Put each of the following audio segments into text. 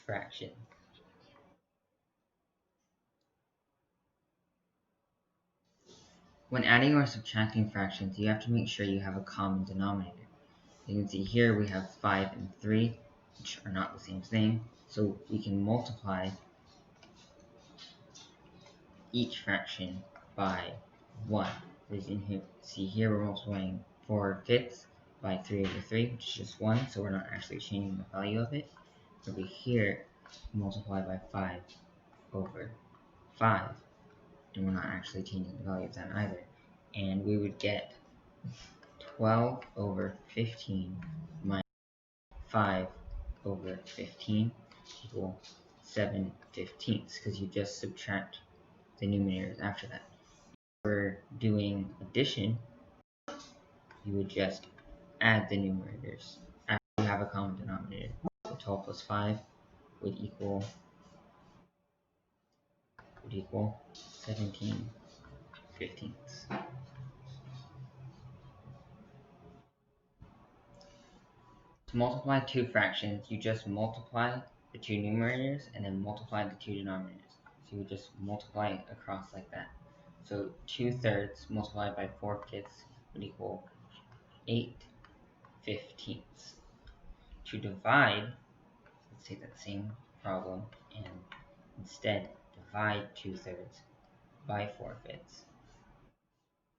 fraction. When adding or subtracting fractions, you have to make sure you have a common denominator. You can see here we have 5 and 3, which are not the same thing, so we can multiply each fraction by 1. As you can see here, we're multiplying 4/5 by 3 over 3, which is just 1, so we're not actually changing the value of it. Over here, multiply by 5 over 5, and we're not actually changing the value of that either. And we would get 12 over 15 minus 5 over 15 equal 7/15, because you just subtract the numerators after that. If we're doing addition, you would just add the numerators after you have a common denominator. So 12 plus 5 would equal 17/15. To multiply two fractions, you just multiply the two numerators and then multiply the two denominators. So you just multiply it across like that. So 2/3 multiplied by 4/5 would equal 8/15. To divide, let's take that same problem and instead divide 2/3 by 4/5.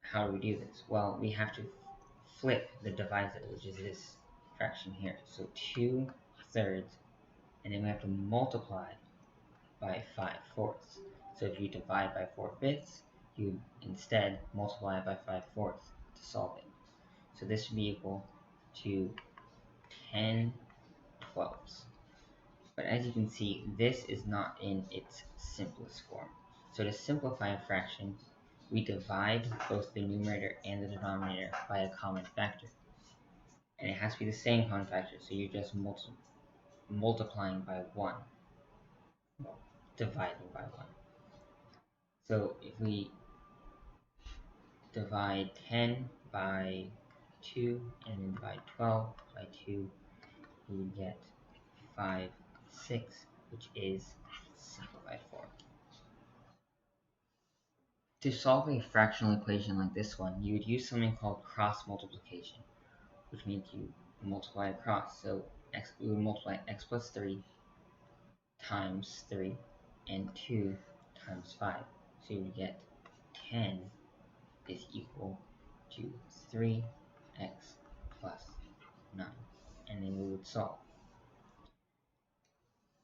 How do we do this? Well, we have to flip the divisor, which is this fraction here. So 2/3, and then we have to multiply by 5/4. So if you divide by 4/5, you instead multiply by 5/4 to solve it. So this would be equal to 10/12. But as you can see, this is not in its simplest form. So to simplify a fraction, we divide both the numerator and the denominator by a common factor. And it has to be the same common factor, so you're just multiplying by 1. Well, dividing by 1. So if we divide 10 by 2 and then divide 12 by 2, we would get 5/6, which is simplified form. To solve a fractional equation like this one, you would use something called cross multiplication, which means you multiply across. So we would multiply x plus 3 times 3 and 2 times 5. So you would get 10 is equal to 3x plus 9. And then we would solve.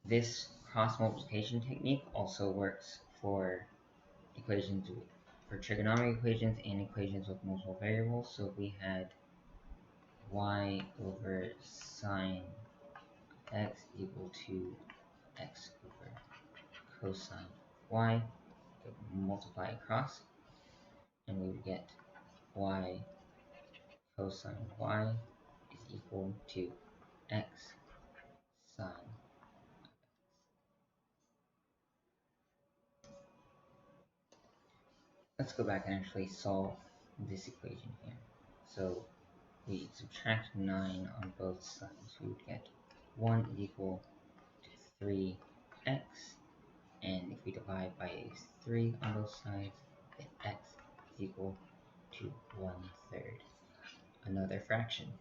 This cross multiplication technique also works for equations for trigonometric equations and equations with multiple variables. So if we had y over sine x equal to x over cosine y, we would multiply across, and we would get y cosine y is equal to x sine. Let's go back and actually solve this equation here. So we subtract 9 on both sides. We would get 1 is equal to 3x, and if we divide by 3 on both sides, then x is equal to 1/3. Another fraction.